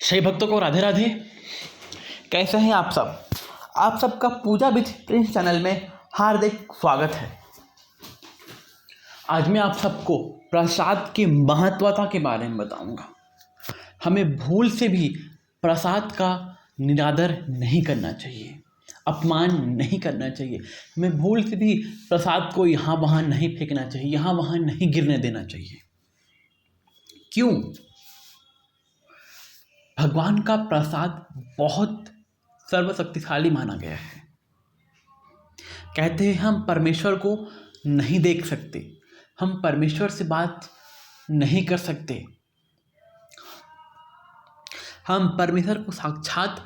सही भक्तों को राधे राधे। कैसे हैं आप सब? आप सबका पूजा विथ प्रिंस चैनल में हार्दिक स्वागत है। आज मैं आप सबको प्रसाद की महत्वता के बारे में बताऊंगा। हमें भूल से भी प्रसाद का निरादर नहीं करना चाहिए, अपमान नहीं करना चाहिए। हमें भूल से भी प्रसाद को यहाँ वहाँ नहीं फेंकना चाहिए, यहाँ वहाँ नहीं गिरने देना चाहिए। क्यों? भगवान का प्रसाद बहुत सर्वशक्तिशाली माना गया है। कहते हैं हम परमेश्वर को नहीं देख सकते, हम परमेश्वर से बात नहीं कर सकते, हम परमेश्वर को साक्षात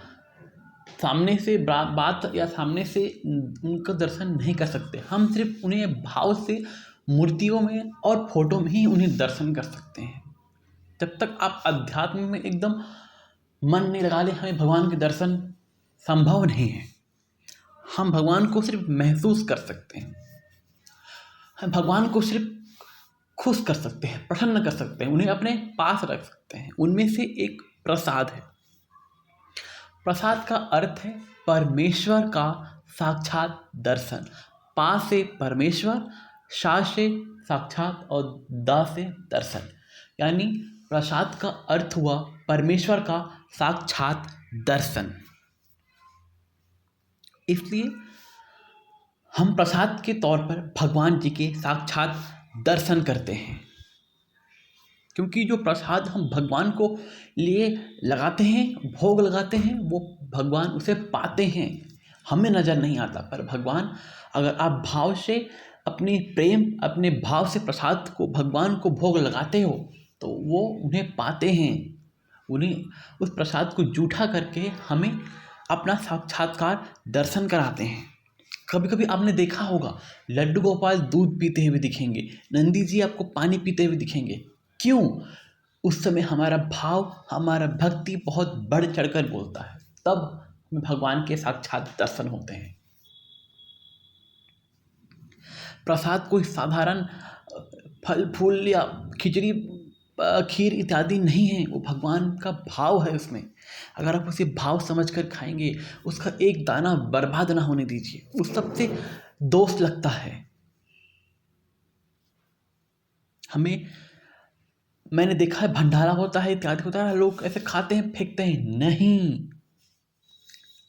सामने से बात या सामने से उनका दर्शन नहीं कर सकते। हम सिर्फ उन्हें भाव से मूर्तियों में और फोटो में ही उन्हें दर्शन कर सकते हैं। जब तक आप अध्यात्म में एकदम मन नहीं लगा ले, हमें भगवान के दर्शन संभव नहीं है। हम भगवान को सिर्फ महसूस कर सकते हैं, हम भगवान को सिर्फ खुश कर सकते हैं, प्रसन्न कर सकते हैं, उन्हें अपने पास रख सकते हैं। उनमें से एक प्रसाद है। प्रसाद का अर्थ है परमेश्वर का साक्षात दर्शन। पा से परमेश्वर, शा से साक्षात और द से दर्शन, यानी प्रसाद का अर्थ हुआ परमेश्वर का साक्षात दर्शन। इसलिए हम प्रसाद के तौर पर भगवान जी के साक्षात दर्शन करते हैं, क्योंकि जो प्रसाद हम भगवान को लिए लगाते हैं, भोग लगाते हैं, वो भगवान उसे पाते हैं। हमें नज़र नहीं आता, पर भगवान, अगर आप भाव से अपनी प्रेम, अपने भाव से प्रसाद को, भगवान को भोग लगाते हो, तो वो उन्हें पाते हैं। उन्हें उस प्रसाद को जूठा करके हमें अपना साक्षात्कार दर्शन कराते हैं। कभी कभी आपने देखा होगा, लड्डू गोपाल दूध पीते हुए दिखेंगे, नंदी जी आपको पानी पीते हुए दिखेंगे। क्यों? उस समय हमारा भाव, हमारा भक्ति बहुत बढ़ चढ़कर बोलता है, तब हमें भगवान के साक्षात दर्शन होते हैं। प्रसाद कोई साधारण फल फूल या खिचड़ी, खीर इत्यादि नहीं है, वो भगवान का भाव है उसमें। अगर आप उसे भाव समझकर खाएंगे, उसका एक दाना बर्बाद ना होने दीजिए, उस सबसे दोष लगता है। मैंने देखा है, भंडारा होता है, इत्यादि होता है, लोग ऐसे खाते हैं, फेंकते हैं। नहीं,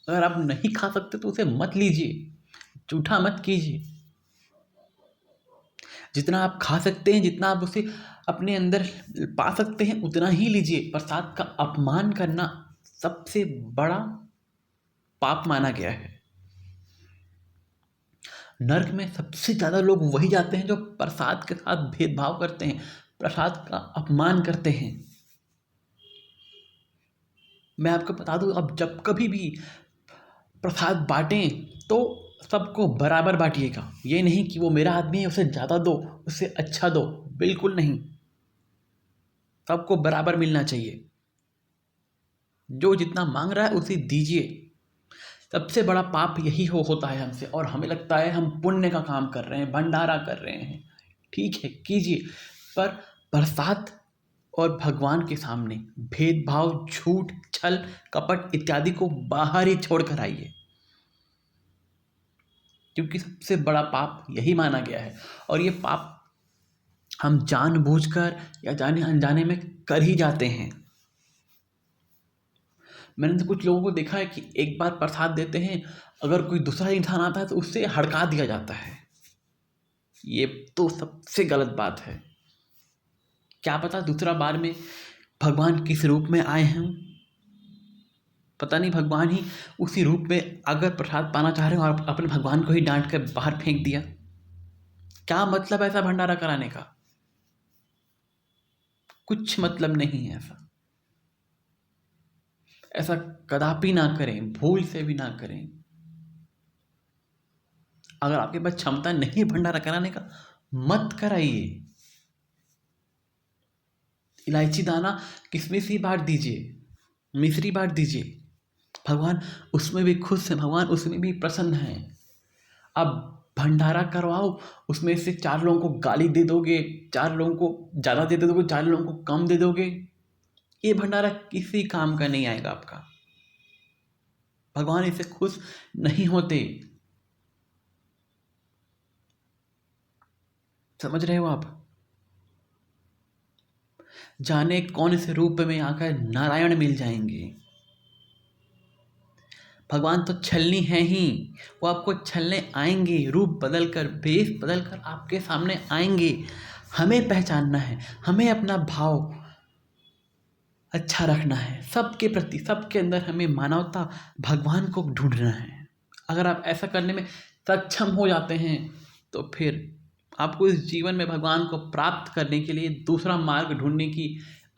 अगर आप नहीं खा सकते तो उसे मत लीजिए, जूठा मत कीजिए। जितना आप खा सकते हैं, जितना आप उसे अपने अंदर पा सकते हैं, उतना ही लीजिए। प्रसाद का अपमान करना सबसे बड़ा पाप माना गया है। नरक में सबसे ज़्यादा लोग वही जाते हैं जो प्रसाद के साथ भेदभाव करते हैं, प्रसाद का अपमान करते हैं। मैं आपको बता दूं, अब जब कभी भी प्रसाद बांटें तो सबको बराबर बांटिएगा। ये नहीं कि वो मेरा आदमी है, उसे ज़्यादा दो, उससे अच्छा दो, बिल्कुल नहीं। सबको बराबर मिलना चाहिए। जो जितना मांग रहा है उसे दीजिए। सबसे बड़ा पाप यही होता है हमसे, और हमें लगता है हम पुण्य का काम कर रहे हैं, भंडारा कर रहे हैं। ठीक है, कीजिए, पर प्रसाद और भगवान के सामने भेदभाव, झूठ, छल, कपट इत्यादि को बाहर ही छोड़ कर आइए, क्योंकि सबसे बड़ा पाप यही माना गया है। और ये पाप हम जानबूझकर या जाने अनजाने में कर ही जाते हैं। मैंने तो कुछ लोगों को देखा है कि एक बार प्रसाद देते हैं, अगर कोई दूसरा इंसान आता है तो उससे हड़का दिया जाता है। ये तो सबसे गलत बात है। क्या पता दूसरा बार में भगवान किस रूप में आए हैं, पता नहीं, भगवान ही उसी रूप में अगर प्रसाद पाना चाह रहे हो और अपने भगवान को ही डांट कर बाहर फेंक दिया। क्या मतलब ऐसा भंडारा कराने का? कुछ मतलब नहीं है ऐसा। ऐसा कदापि ना करें, भूल से भी ना करें। अगर आपके पास क्षमता नहीं है भंडारा कराने का, मत कराइए। इलायची दाना, किशमिश ही बांट दीजिए, मिश्री बांट दीजिए। भगवान उसमें भी खुश है, भगवान उसमें भी प्रसन्न है। अब भंडारा करवाओ, उसमें से 4 लोगों को गाली दे दोगे, 4 लोगों को ज़्यादा दे दोगे, 4 लोगों को कम दे दोगे, ये भंडारा किसी काम का नहीं आएगा आपका। भगवान इससे खुश नहीं होते। समझ रहे हो आप? जाने कौन से रूप में आकर नारायण मिल जाएंगे। भगवान तो छलनी है ही, वो आपको छलने आएंगे, रूप बदल कर, भेष बदल कर आपके सामने आएंगे। हमें पहचानना है, हमें अपना भाव अच्छा रखना है सबके प्रति, सबके अंदर हमें मानवता, भगवान को ढूंढना है। अगर आप ऐसा करने में सक्षम हो जाते हैं तो फिर आपको इस जीवन में भगवान को प्राप्त करने के लिए दूसरा मार्ग ढूंढने की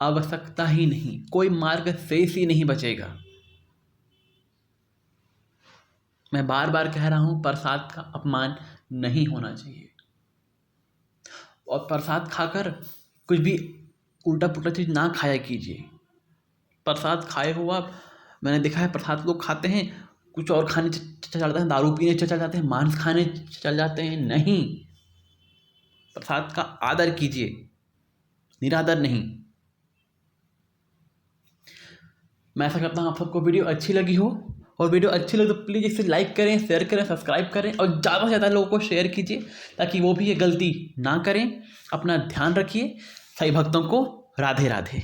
आवश्यकता ही नहीं, कोई मार्ग शेष ही नहीं बचेगा। मैं बार बार कह रहा हूँ, प्रसाद का अपमान नहीं होना चाहिए। और प्रसाद खाकर कुछ भी उल्टा पुल्टा चीज़ ना खाया कीजिए। प्रसाद खाए हो आप, मैंने देखा है प्रसाद लोग खाते हैं, कुछ और खाने चल जाते हैं, दारू पीने चल जाते हैं, मांस खाने चल जाते हैं। नहीं, प्रसाद का आदर कीजिए, निरादर नहीं। मैं ऐसा करता हूँ आप सबको वीडियो अच्छी लगी हो, और वीडियो अच्छी लगे तो प्लीज़ इसे लाइक करें, शेयर करें, सब्सक्राइब करें, और ज़्यादा से ज़्यादा लोगों को शेयर कीजिए ताकि वो भी ये गलती ना करें। अपना ध्यान रखिए। सभी भक्तों को राधे राधे।